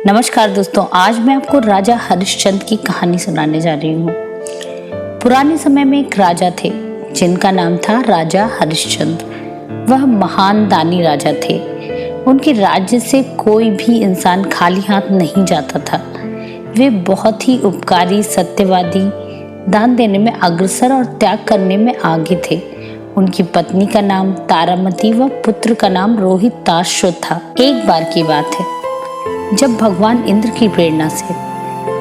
नमस्कार दोस्तों, आज मैं आपको राजा हरिश्चंद्र की कहानी सुनाने जा रही हूँ। पुराने समय में एक राजा थे जिनका नाम था राजा हरिश्चंद्र। वह महान दानी राजा थे। उनके राज्य से कोई भी इंसान खाली हाथ नहीं जाता था। वे बहुत ही उपकारी, सत्यवादी, दान देने में अग्रसर और त्याग करने में आगे थे। उनकी पत्नी का नाम तारामती व पुत्र का नाम रोहिताश्व था। एक बार की बात है जब भगवान इंद्र की प्रेरणा से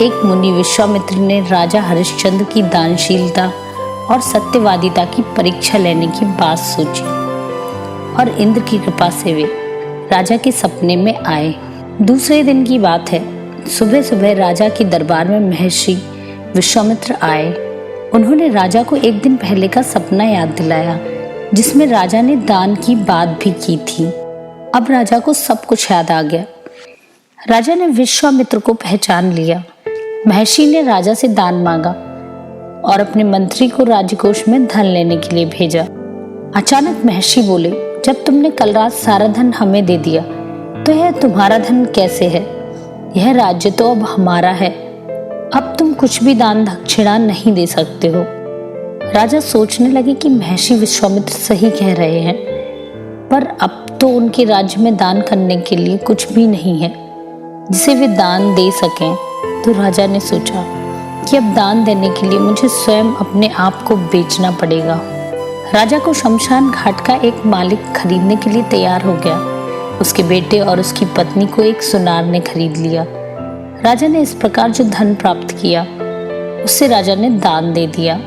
एक मुनि विश्वामित्र ने राजा हरिश्चंद्र की दानशीलता और सत्यवादिता की परीक्षा लेने की बात सोची और इंद्र की कृपा से वे राजा के सपने में आए। दूसरे दिन की बात है, सुबह सुबह राजा के दरबार में महर्षि विश्वामित्र आए। उन्होंने राजा को एक दिन पहले का सपना याद दिलाया जिसमें राजा ने दान की बात भी की थी। अब राजा को सब कुछ याद आ गया। राजा ने विश्वामित्र को पहचान लिया। महर्षि ने राजा से दान मांगा और अपने मंत्री को राजकोष में धन लेने के लिए भेजा। अचानक महर्षि बोले, जब तुमने कल रात सारा धन हमें दे दिया तो यह तुम्हारा धन कैसे है? यह राज्य तो अब हमारा है। अब तुम कुछ भी दान दक्षिणा नहीं दे सकते हो। राजा सोचने लगे कि महर्षि विश्वामित्र सही कह रहे हैं, पर अब तो उनके राज्य में दान करने के लिए कुछ भी नहीं है जिसे वे दान दे सकें। तो राजा ने सोचा कि अब दान देने के लिए मुझे स्वयं अपने आप को बेचना पड़ेगा। राजा को शमशान घाट का एक मालिक खरीदने के लिए तैयार हो गया। उसके बेटे और उसकी पत्नी को एक सुनार ने खरीद लिया। राजा ने इस प्रकार जो धन प्राप्त किया उससे राजा ने दान दे दिया।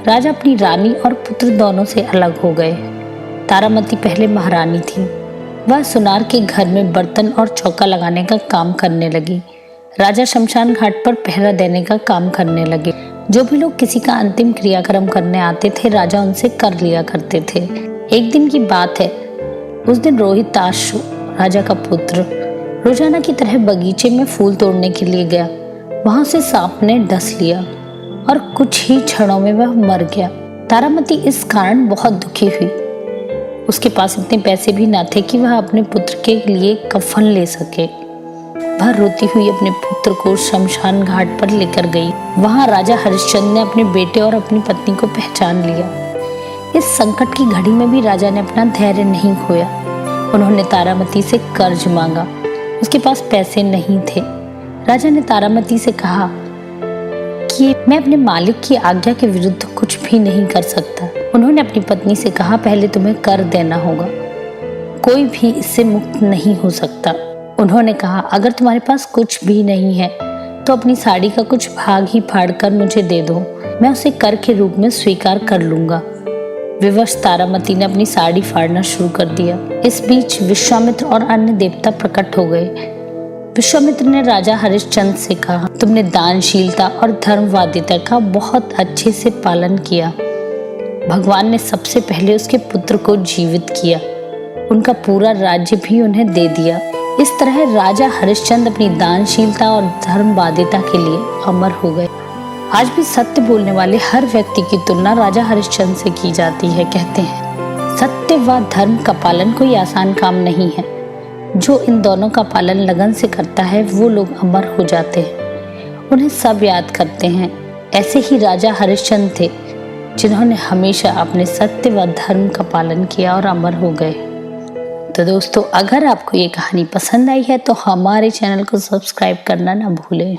राजा अपनी रानी और पुत्र दोनों से अलग हो गए। तारामती पहले महारानी थी। वह सुनार के घर में बर्तन और चौका लगाने का काम करने लगी। राजा शमशान घाट पर पहरा देने का काम करने लगे। जो भी लोग किसी का अंतिम क्रियाक्रम करने आते थे राजा उनसे कर लिया करते थे। एक दिन की बात है, उस दिन रोहिताश्व राजा का पुत्र रोजाना की तरह बगीचे में फूल तोड़ने के लिए गया। वहां से सांप ने डस लिया और कुछ ही क्षणों में वह मर गया। तारामती इस कारण बहुत दुखी हुई। उसके पास इतने पैसे भी न थे कि वह अपने पुत्र के लिए कफन ले सके। वह रोती हुई अपने पुत्र को शमशान घाट पर लेकर गई। वहां राजा हरिश्चंद्र ने अपने बेटे और अपनी पत्नी को पहचान लिया। इस संकट की घड़ी में भी राजा ने अपना धैर्य नहीं खोया। उन्होंने तारामती से कर्ज मांगा। उसके पास पैसे नहीं थे। राजा ने तारामती से कहा कि मैं अपने मालिक की आज्ञा के विरुद्ध कुछ भी नहीं कर सकता। उन्होंने अपनी पत्नी से कहा, पहले तुम्हें कर देना होगा, कोई भी इससे मुक्त नहीं हो सकता। उन्होंने कहा, अगर तुम्हारे पास कुछ भी नहीं है तो अपनी साड़ी का कुछ भाग ही फाड़ कर मुझे दे दो, मैं उसे कर के रूप में स्वीकार कर लूंगा। विवश तारामती ने अपनी साड़ी फाड़ना शुरू कर दिया। इस बीच विश्वामित्र और अन्य देवता प्रकट हो गए। विश्वामित्र ने राजा हरिश्चंद्र से कहा, तुमने दानशीलता और धर्मवादिता का बहुत अच्छे से पालन किया। भगवान ने सबसे पहले उसके पुत्र को जीवित किया। उनका पूरा राज्य भी उन्हें दे दिया। इस तरह राजा हरिश्चंद्र अपनी दानशीलता और धर्मवादिता के लिए अमर हो गए। आज भी सत्य बोलने वाले हर व्यक्ति की तुलना राजा हरिश्चंद्र से की जाती है। कहते हैं, सत्य व धर्म का पालन कोई आसान काम नहीं है। जो इन दोनों का पालन लगन से करता है वो लोग अमर हो जाते हैं। उन्हें सब याद करते हैं। ऐसे ही राजा हरिश्चंद्र थे जिन्होंने हमेशा अपने सत्य व धर्म का पालन किया और अमर हो गए। तो दोस्तों, अगर आपको ये कहानी पसंद आई है तो हमारे चैनल को सब्सक्राइब करना ना भूलें।